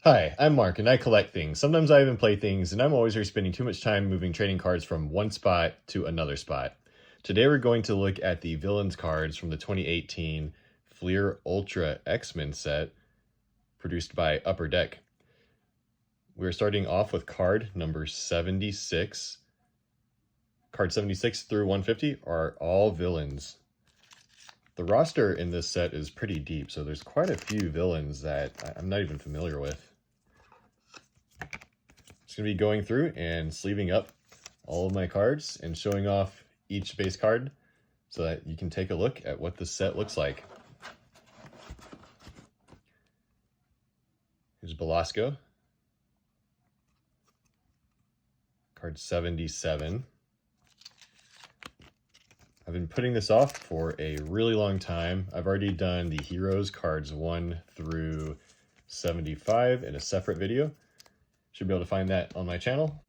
Hi, I'm Mark, and I collect things. Sometimes I even play things, and I'm always here spending too much time moving trading cards from one spot to another spot. Today we're going to look at the Villains cards from the 2018 Fleer Ultra X-Men set, produced by Upper Deck. We're starting off with card number 76. Card 76 through 150 are all villains. The roster in this set is pretty deep, so there's quite a few villains that I'm not even familiar with. Just going to be going through and sleeving up all of my cards and showing off each base card so that you can take a look at what the set looks like. Here's Belasco, card 77. I've been putting this off for a really long time. I've already done the Heroes cards 1 through 75 in a separate video. Should be able to find that on my channel.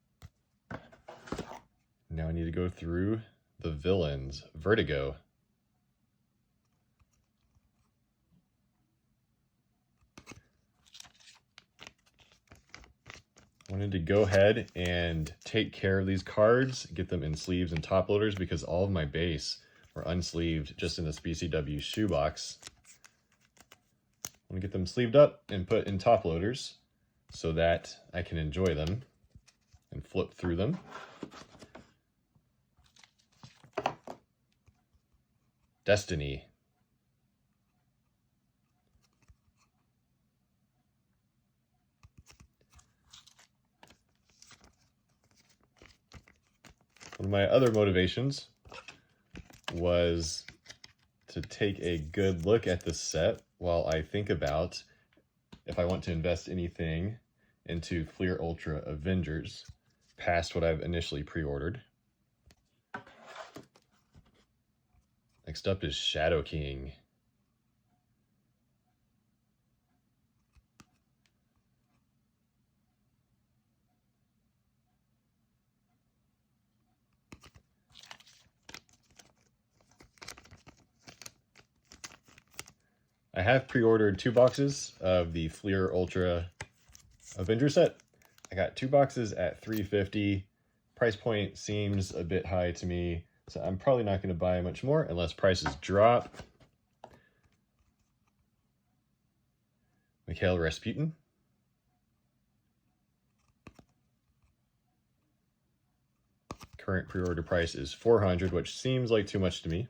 Now I need to go through the villains. Vertigo, I wanted to go ahead and take care of these cards, get them in sleeves and top loaders because all of my base were unsleeved just in this BCW shoebox. I want to get them sleeved up and put in top loaders so that I can enjoy them and flip through them. Destiny, one of my other motivations was to take a good look at this set while I think about if I want to invest anything into Fleer Ultra Avengers past what I've initially pre-ordered. Next up is Shadow King. I have pre-ordered 2 boxes of the Fleer Ultra Avengers set. I got 2 boxes at $3.50. Price point seems a bit high to me, so I'm probably not going to buy much more unless prices drop. Mikhail Rasputin. Current pre-order price is $400, which seems like too much to me.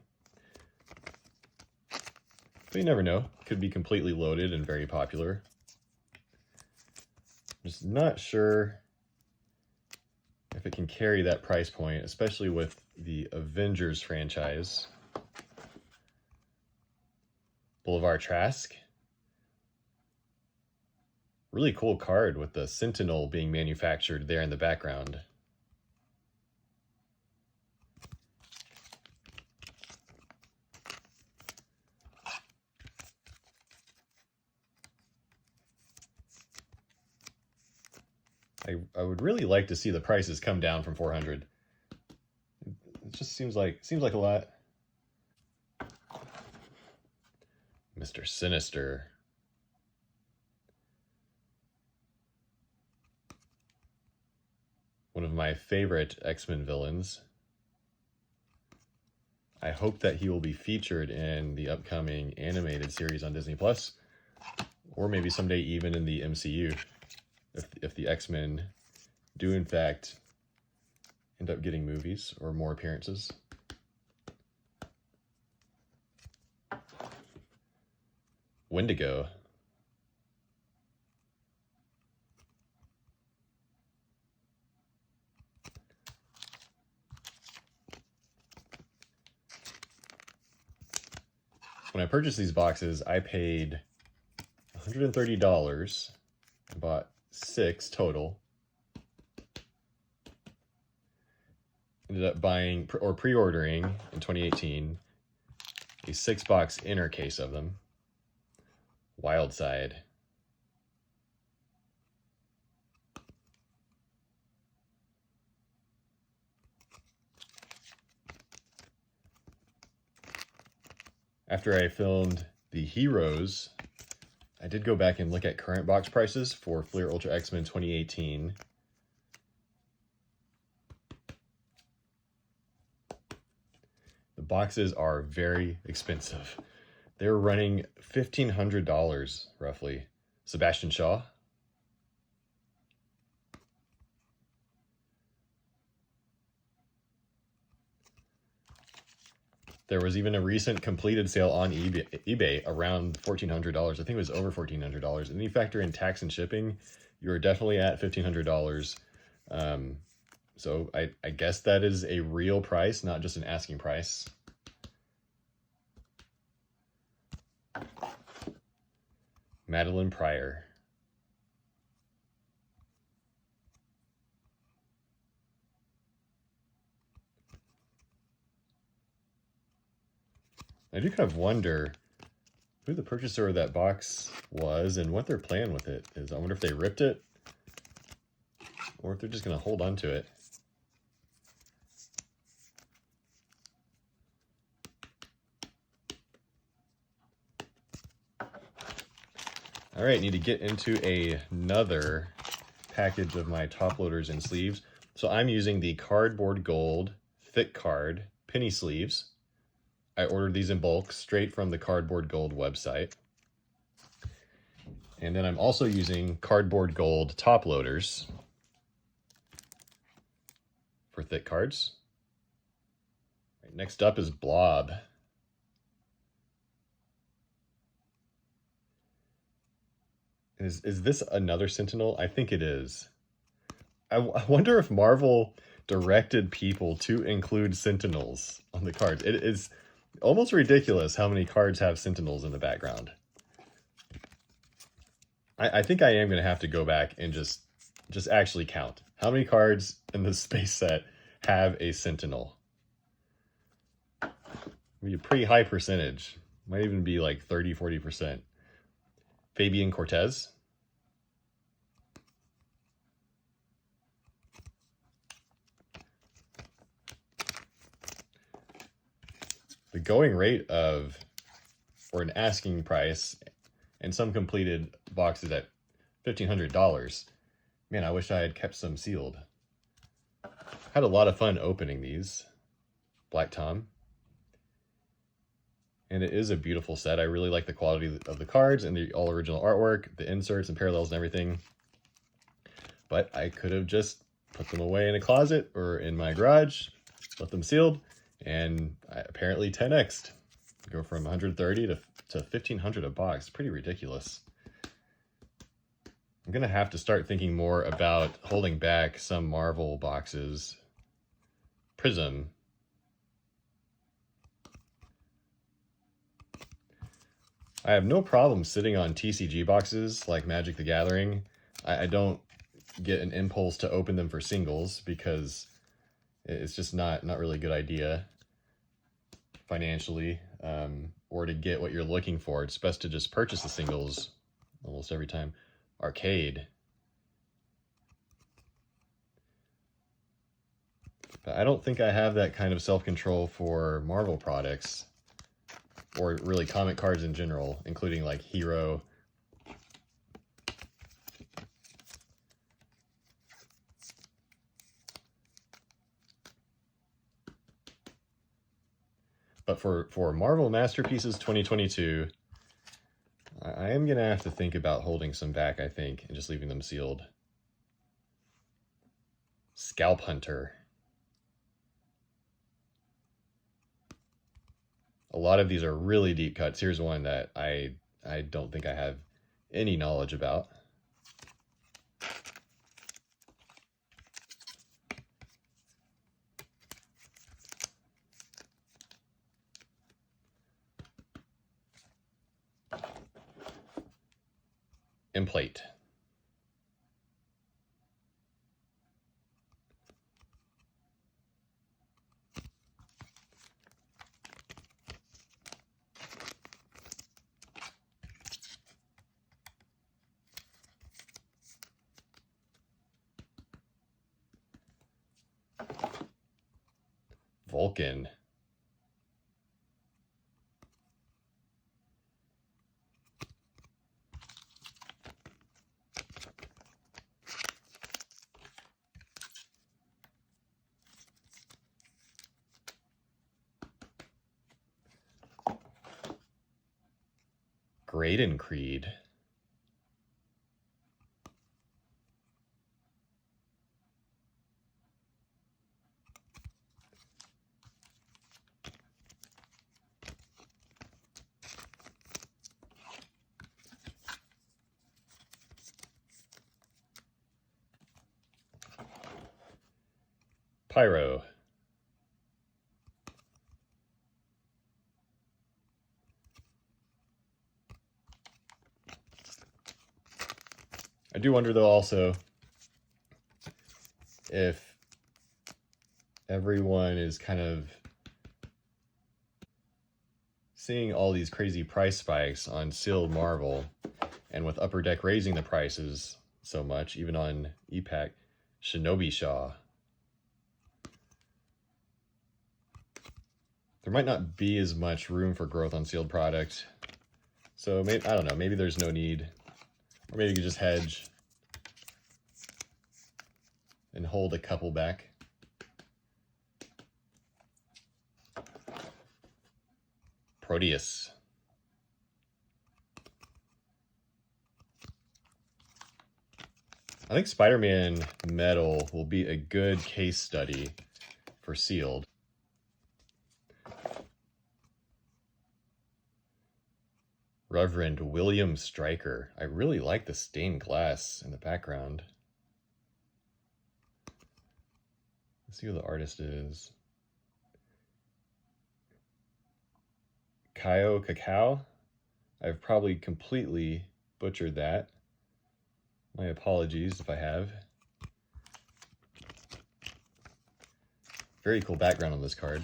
But you never know. Could be completely loaded and very popular. Just not sure if it can carry that price point, especially with the Avengers franchise. Boulevard Trask. Really cool card with the Sentinel being manufactured there in the background. I would really like to see the prices come down from $400. It just seems like a lot. Mr. Sinister. One of my favorite X-Men villains. I hope that he will be featured in the upcoming animated series on Disney Plus, or maybe someday even in the MCU. If the X-Men do in fact end up getting movies or more appearances. Wendigo. When I purchased these boxes, I paid $130 and bought 6 total. Ended up buying or pre-ordering in 2018 a 6-box inner case of them. Wildside. After I filmed the Heroes, I I did go back and look at current box prices for Fleer Ultra X-Men 2018. The boxes are very expensive. They're running $1,500 roughly. Sebastian Shaw. There was even a recent completed sale on eBay around $1,400. I think it was over $1,400. And then you factor in tax and shipping, you're definitely at $1,500. So I guess that is a real price, not just an asking price. Madeline Pryor. I do kind of wonder who the purchaser of that box was and what their plan with it is. I wonder if they ripped it or if they're just going to hold on to it. All right, need to get into another package of my top loaders and sleeves. So I'm using the Cardboard Gold thick card penny sleeves. I ordered these in bulk straight from the Cardboard Gold website. And then I'm also using Cardboard Gold top loaders for thick cards. Right, next up is Blob. Is this another Sentinel? I think it is. I wonder if Marvel directed people to include Sentinels on the cards. It is almost ridiculous how many cards have Sentinels in the background. I think I am going to have to go back and just actually count how many cards in this space set have a Sentinel. Be a pretty high percentage. Might even be like 30-40%. Fabian Cortez. The going rate of, or an asking price, and some completed boxes at $1,500. Man, I wish I had kept some sealed. Had a lot of fun opening these. Black Tom. And it is a beautiful set. I really like the quality of the cards and the all original artwork, the inserts and parallels and everything. But I could have just put them away in a closet or in my garage, left them sealed, and I apparently 10x'd. Go from 130 to 1,500 a box. Pretty ridiculous. I'm gonna have to start thinking more about holding back some Marvel boxes. Prism. I have no problem sitting on TCG boxes like Magic the Gathering. I don't get an impulse to open them for singles because it's just not really a good idea financially, or to get what you're looking for. It's best to just purchase the singles almost every time. Arcade. But I don't think I have that kind of self-control for Marvel products, or really comic cards in general, including like Hero. But for Marvel Masterpieces 2022, I am going to have to think about holding some back, I think, and just leaving them sealed. Scalp Hunter. A lot of these are really deep cuts. Here's one that I don't think I have any knowledge about. Emplate. Vulcan. Graydon Creed. Pyro. I do wonder, though, also, if everyone is kind of seeing all these crazy price spikes on sealed Marvel, and with Upper Deck raising the prices so much, even on EPAC, Shinobi Shaw. There might not be as much room for growth on sealed product. So maybe, I don't know, maybe there's no need. Or maybe you could just hedge and hold a couple back. Proteus. I think Spider-Man Metal will be a good case study for sealed. Reverend William Stryker. I really like the stained glass in the background. Let's see who the artist is. Kaio Cacao. I've probably completely butchered that. My apologies if I have. Very cool background on this card.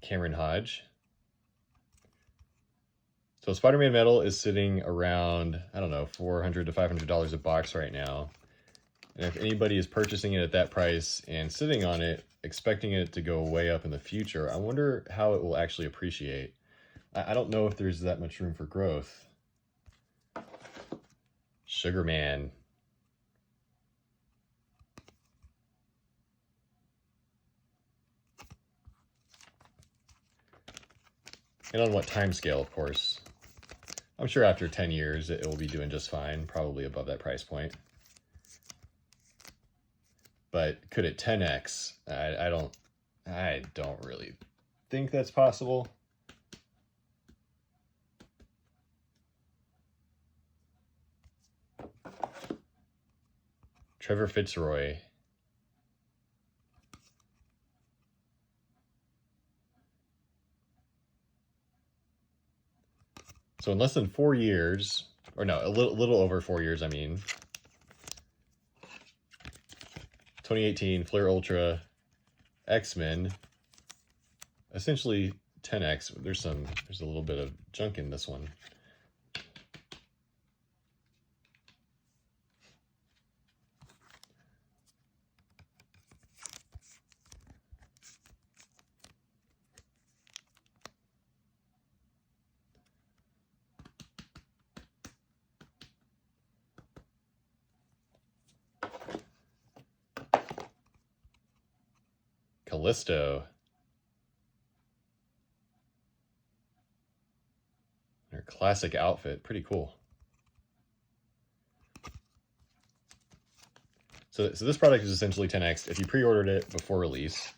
Cameron Hodge. So Spider-Man Metal is sitting around, I don't know, $400 to $500 a box right now. And if anybody is purchasing it at that price and sitting on it, expecting it to go way up in the future, I wonder how it will actually appreciate. I don't know if there's that much room for growth. Sugar Man. And on what time scale, of course. I'm sure after 10 years it will be doing just fine, probably above that price point. But could it 10x? I don't really think that's possible. Trevor Fitzroy. So in less than 4 years, or no, a little over 4 years, I mean, 2018 Fleer Ultra X-Men, essentially 10x. There's a little bit of junk in this one. Callisto. Her classic outfit, pretty cool. So this product is essentially 10x. If you pre-ordered it before release,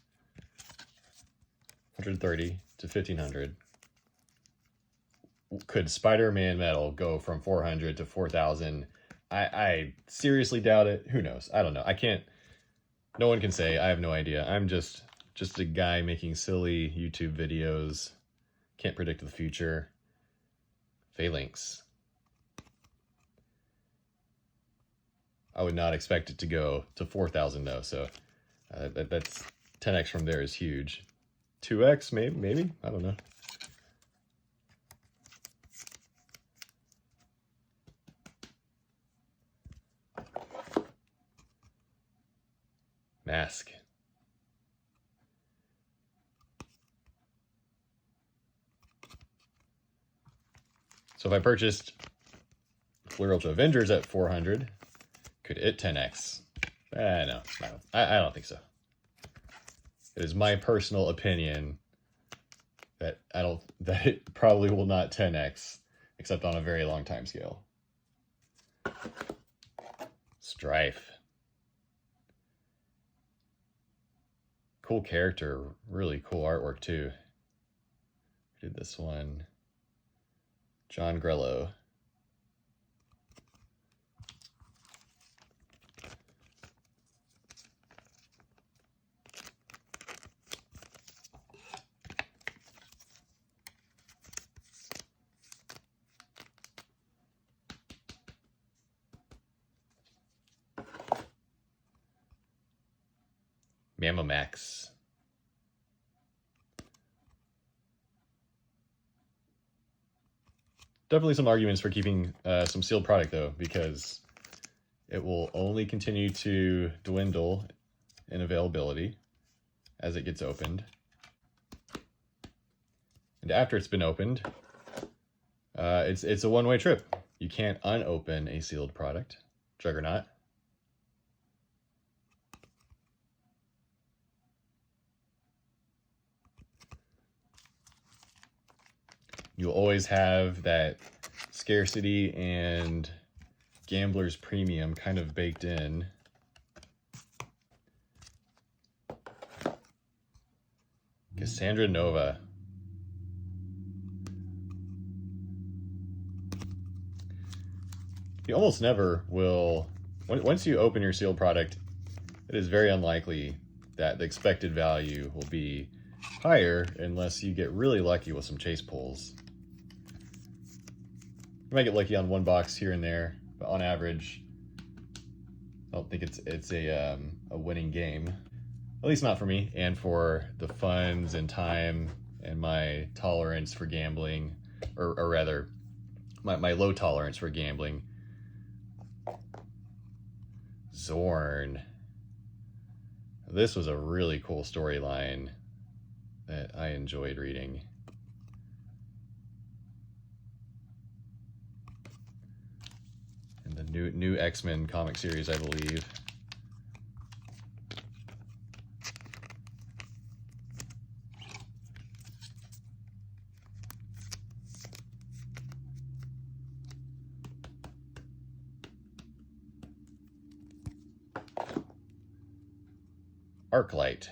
130 to 1500. Could Spider-Man Metal go from 400 to 4,000? I seriously doubt it. Who knows? I don't know. I can't. No one can say. I have no idea. I'm just a guy making silly YouTube videos. Can't predict the future. Phalanx. I would not expect it to go to 4,000 though. So that's 10x from there is huge. 2x maybe. I don't know. Mask. So if I purchased Fleer Ultra Avengers at 400, could it 10x? No, I don't think so. It is my personal opinion that that it probably will not 10x, except on a very long time scale. Strife. Cool character, really cool artwork too. Who did this one? John Grello. Mammomax. Definitely some arguments for keeping some sealed product though, because it will only continue to dwindle in availability as it gets opened. And after it's been opened, it's a one-way trip. You can't unopen a sealed product. Juggernaut. You'll always have that scarcity and gambler's premium kind of baked in. Cassandra Nova. You almost never will, once you open your sealed product, it is very unlikely that the expected value will be higher unless you get really lucky with some chase pulls. You might get lucky on one box here and there, but on average, I don't think it's a winning game. At least not for me, and for the funds and time and my tolerance for gambling, or rather, my low tolerance for gambling. Zorn. This was a really cool storyline that I enjoyed reading. In the new X-Men comic series, I believe. Arclight.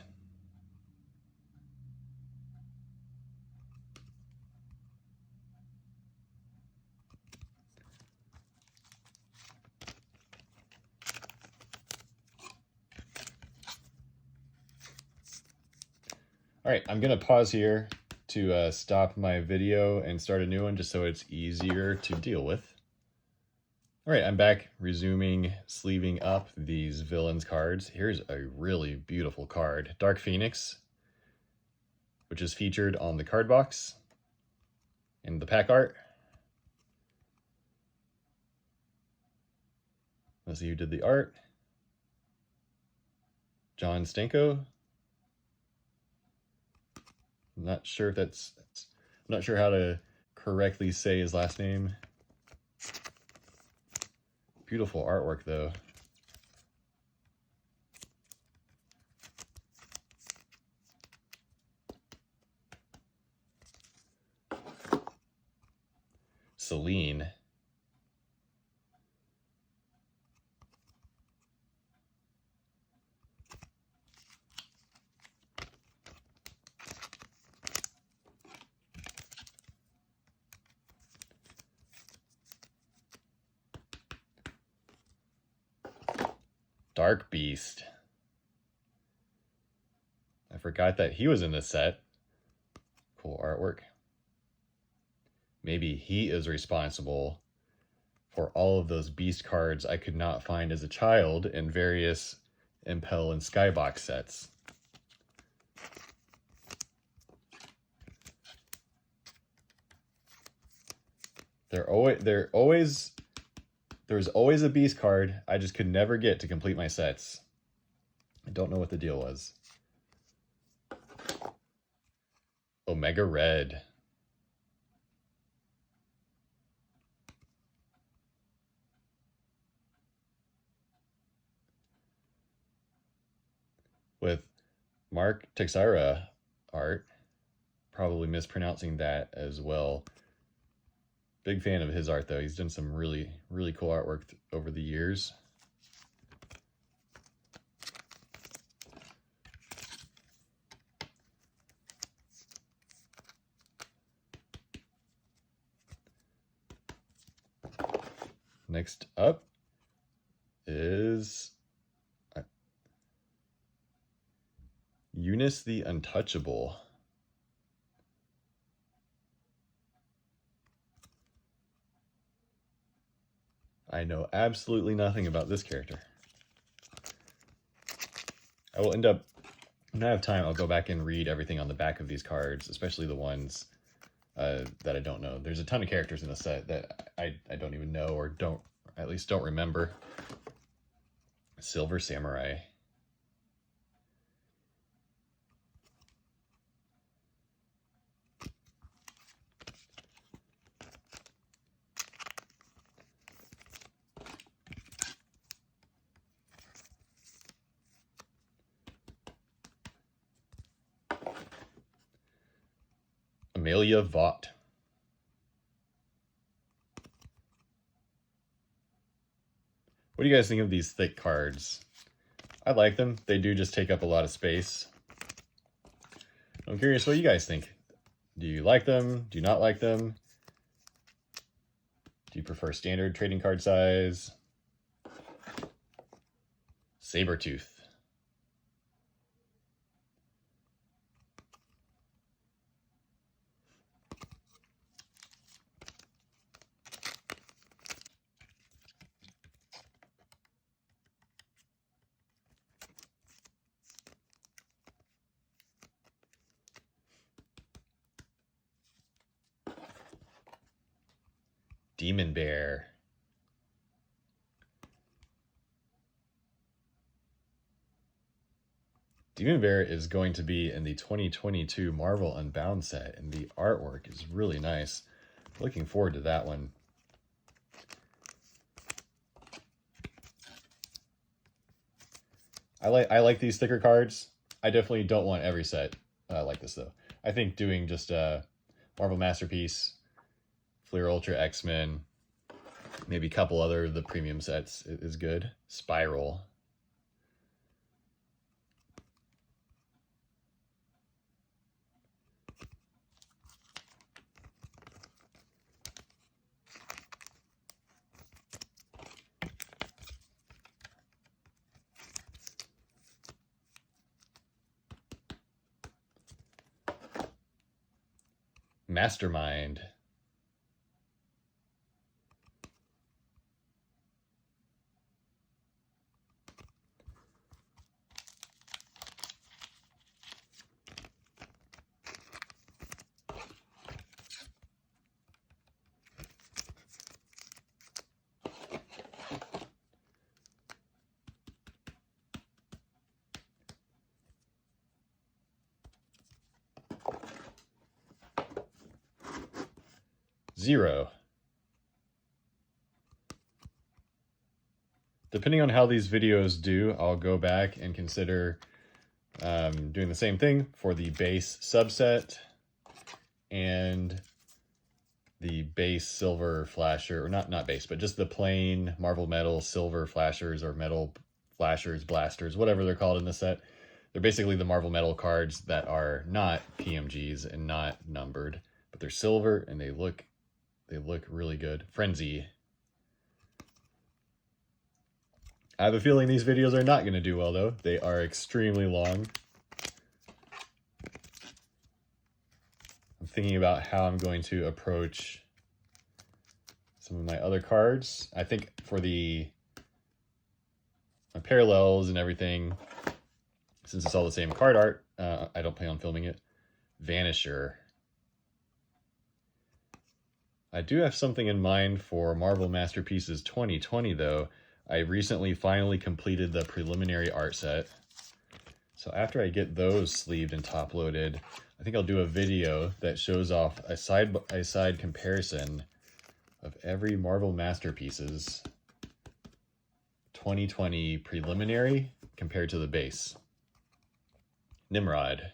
All right, I'm gonna pause here to stop my video and start a new one just so it's easier to deal with. All right, I'm back, resuming sleeving up these villains cards. Here's a really beautiful card, Dark Phoenix, which is featured on the card box in the pack art. Let's see who did the art. John Stanko. I'm not sure if I'm not sure how to correctly say his last name. Beautiful artwork though. Celine. Dark Beast. I forgot that he was in this set. Cool artwork. Maybe he is responsible for all of those Beast cards I could not find as a child in various Impel and Skybox sets. There's always a Beast card I just could never get to complete my sets. I don't know what the deal was. Omega Red. With Mark Teixeira art. Probably mispronouncing that as well. Big fan of his art though. He's done some really cool artwork over the years. Next up is Eunice the Untouchable. I know absolutely nothing about this character. I will end up, when I have time, I'll go back and read everything on the back of these cards, especially the ones that I don't know. There's a ton of characters in the set that I don't even know or at least don't remember. Silver Samurai. Amelia Vaught. What do you guys think of these thick cards? I like them. They do just take up a lot of space. I'm curious what you guys think. Do you like them? Do you not like them? Do you prefer standard trading card size? Sabretooth. Demon Bear. Demon Bear is going to be in the 2022 Marvel Unbound set, and the artwork is really nice. Looking forward to that one. I like these thicker cards. I definitely don't want every set like this though. I think doing just Marvel Masterpiece, Fleer Ultra X-Men, maybe a couple other of the premium sets is good. Spiral. Mastermind. Zero. Depending on how these videos do, I'll go back and consider doing the same thing for the base subset and the base silver flasher, or not base, but just the plain Marvel Metal silver flashers or metal flashers, blasters, whatever they're called in the set. They're basically the Marvel Metal cards that are not PMGs and not numbered, but they're silver and they look really good. Frenzy. I have a feeling these videos are not going to do well though. They are extremely long. I'm thinking about how I'm going to approach some of my other cards. I think for my parallels and everything, since it's all the same card art, I don't plan on filming it. Vanisher. I do have something in mind for Marvel Masterpieces 2020 though. I recently finally completed the preliminary art set. So after I get those sleeved and top loaded, I think I'll do a video that shows off a side-by-side comparison of every Marvel Masterpieces 2020 preliminary compared to the base. Nimrod.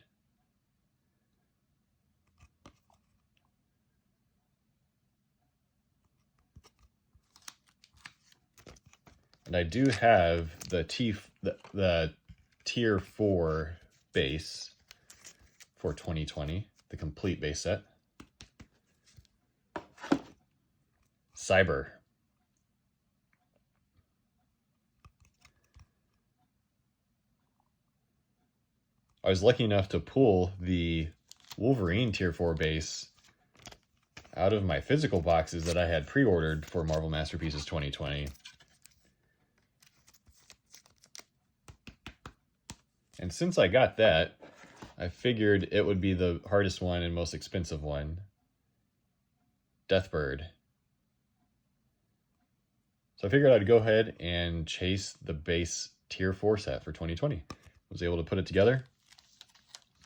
And I do have the tier 4 base for 2020, the complete base set. Cyber. I was lucky enough to pull the Wolverine tier 4 base out of my physical boxes that I had pre-ordered for Marvel Masterpieces 2020. And since I got that, I figured it would be the hardest one and most expensive one. Deathbird. So I figured I'd go ahead and chase the base tier 4 set for 2020. Was able to put it together.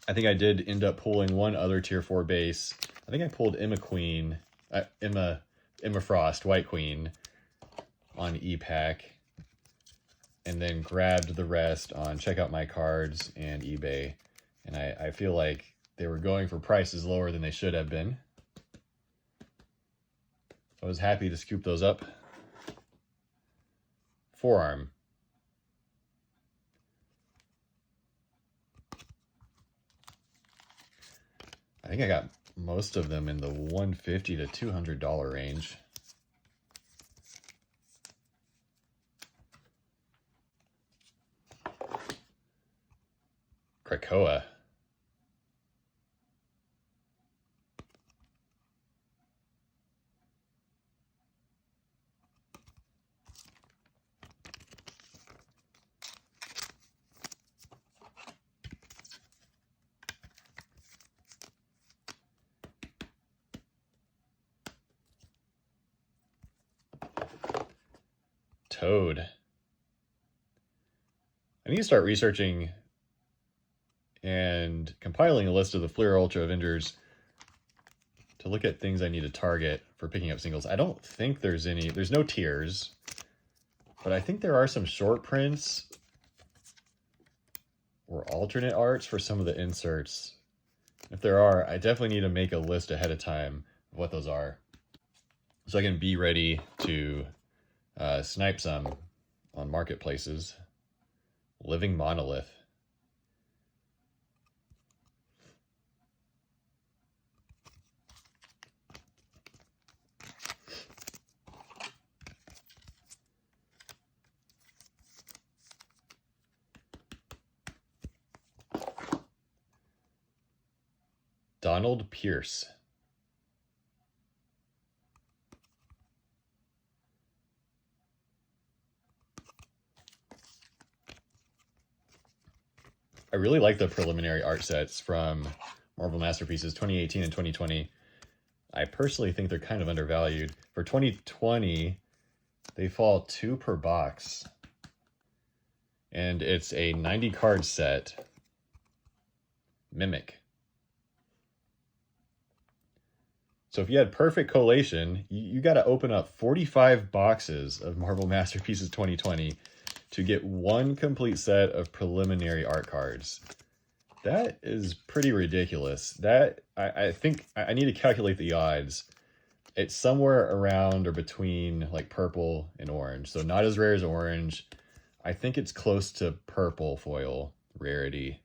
I think I did end up pulling one other tier 4 base. I think I pulled Emma Frost, White Queen on ePack, and then grabbed the rest on Check Out My Cards and eBay. And I feel like they were going for prices lower than they should have been. I was happy to scoop those up. Forearm. I think I got most of them in the $150 to $200 range. Krakoa. Toad. I need to start researching and compiling a list of the Fleer Ultra Avengers to look at things I need to target for picking up singles. I don't think there's no tiers, but I think there are some short prints or alternate arts for some of the inserts. If there are, I definitely need to make a list ahead of time of what those are, so I can be ready to snipe some on marketplaces. Living Monolith. Donald Pierce. I really like the preliminary art sets from Marvel Masterpieces 2018 and 2020. I personally think they're kind of undervalued. For 2020, they fall 2 per box. And it's a 90 card set. Mimic. So if you had perfect collation, you got to open up 45 boxes of Marvel Masterpieces 2020 to get one complete set of preliminary art cards. That is pretty ridiculous. That I think I need to calculate the odds. It's somewhere around or between like purple and orange. So not as rare as orange. I think it's close to purple foil rarity.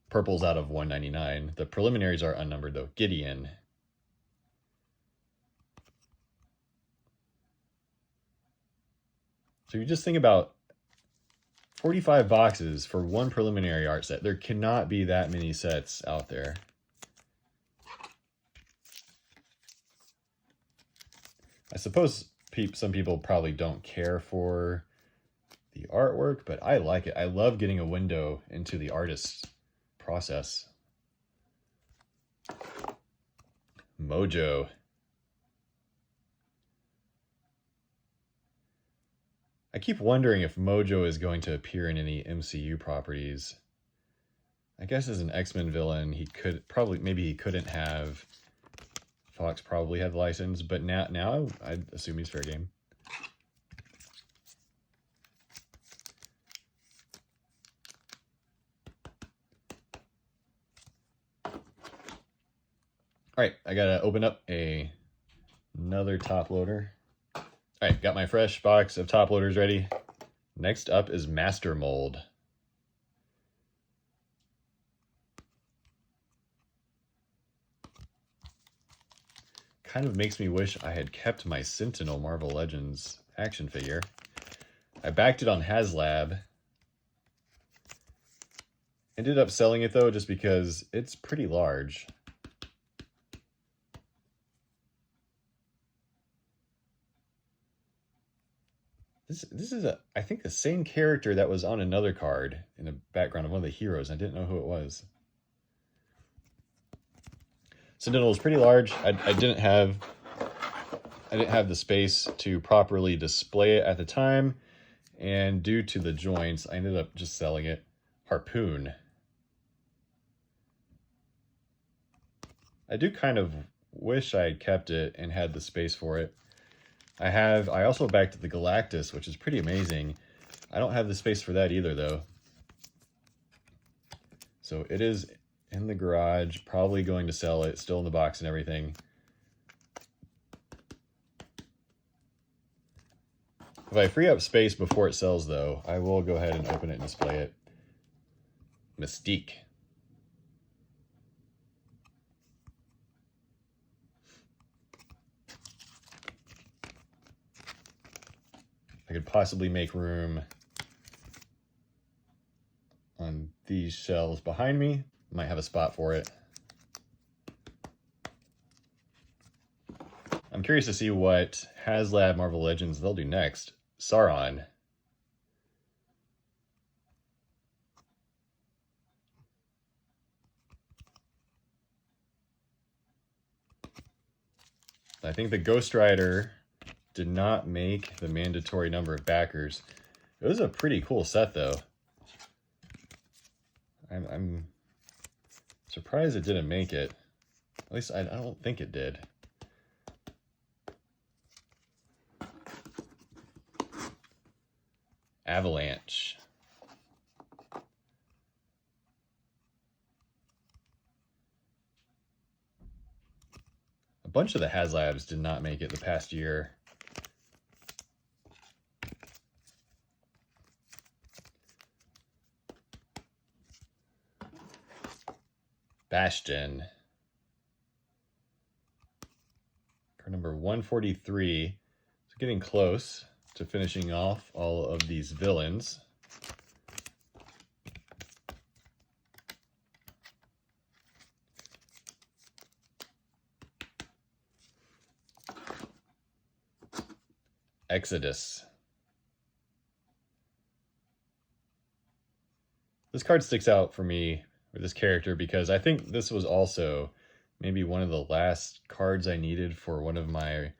Purple's out of 199. The preliminaries are unnumbered though. Gideon. So you just think about 45 boxes for one preliminary art set. There cannot be that many sets out there. I suppose some people probably don't care for the artwork, but I like it. I love getting a window into the artist's process. Mojo. I keep wondering if Mojo is going to appear in any MCU properties. I guess as an X-Men villain, he could probably, maybe he couldn't have. Fox probably had the license, but now I'd assume he's fair game. All right, I gotta open up another top loader. All right, got my fresh box of top loaders ready. Next up is Master Mold. Kind of makes me wish I had kept my Sentinel Marvel Legends action figure. I backed it on HasLab. Ended up selling it though just because it's pretty large. This is I think the same character that was on another card in the background of one of the heroes. I didn't know who it was. Sentinel is pretty large. I didn't have the space to properly display it at the time, and due to the joints, I ended up just selling it. Harpoon. I do kind of wish I had kept it and had the space for it. I also backed the Galactus, which is pretty amazing. I don't have the space for that either, though. So it is in the garage, probably going to sell it, still in the box and everything. If I free up space before it sells, though, I will go ahead and open it and display it. Mystique. I could possibly make room on these shelves behind me. Might have a spot for it. I'm curious to see what HasLab Marvel Legends they'll do next. Sauron. I think the Ghost Rider did not make the mandatory number of backers. It was a pretty cool set, though. I'm surprised it didn't make it. At least I don't think it did. Avalanche. A bunch of the HasLabs did not make it the past year. Bastion. Card number 143. So getting close to finishing off all of these villains. Exodus. This card sticks out for me, or this character, because I think this was also maybe one of the last cards I needed for one of my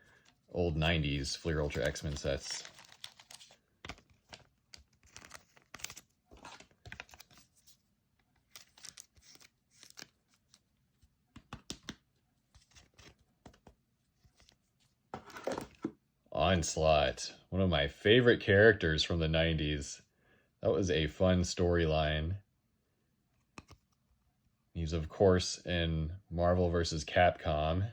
old 90s Fleer Ultra X-Men sets. Onslaught, one of my favorite characters from the 90s. That was a fun storyline. He's, of course, in Marvel vs. Capcom.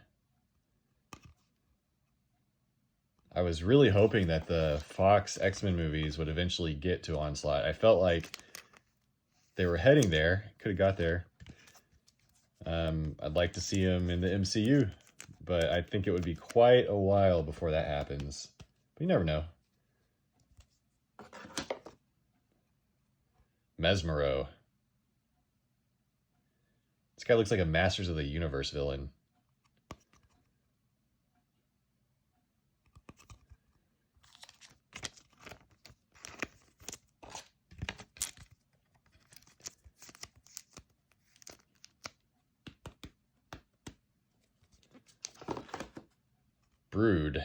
I was really hoping that the Fox X-Men movies would eventually get to Onslaught. I felt like they were heading there. Could have got there. I'd like to see him in the MCU, but I think it would be quite a while before that happens. But you never know. Mesmero. This guy looks like a Masters of the Universe villain. Brood.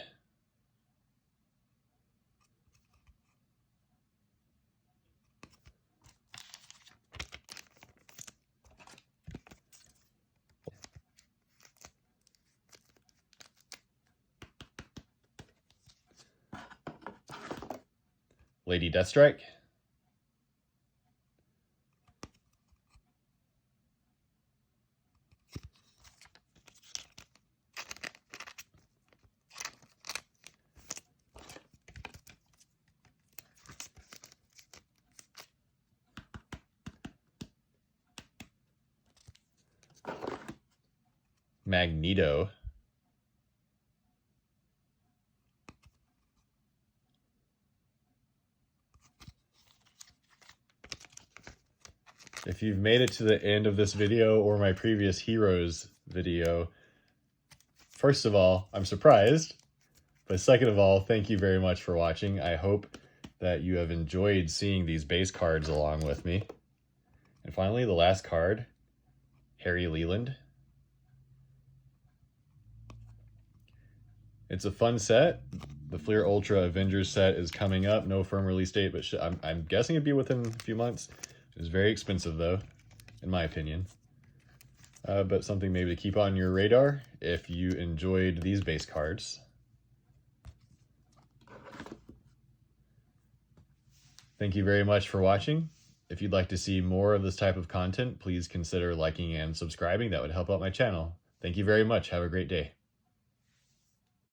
Lady Deathstrike. Magneto. If you've made it to the end of this video or my previous Heroes video, first of all, I'm surprised. But second of all, thank you very much for watching. I hope that you have enjoyed seeing these base cards along with me. And finally, the last card, Harry Leland. It's a fun set. The Fleer Ultra Avengers set is coming up. No firm release date, but I'm guessing it'd be within a few months. It's very expensive though, in my opinion. But something maybe to keep on your radar if you enjoyed these base cards. Thank you very much for watching. If you'd like to see more of this type of content, please consider liking and subscribing. That would help out my channel. Thank you very much. Have a great day.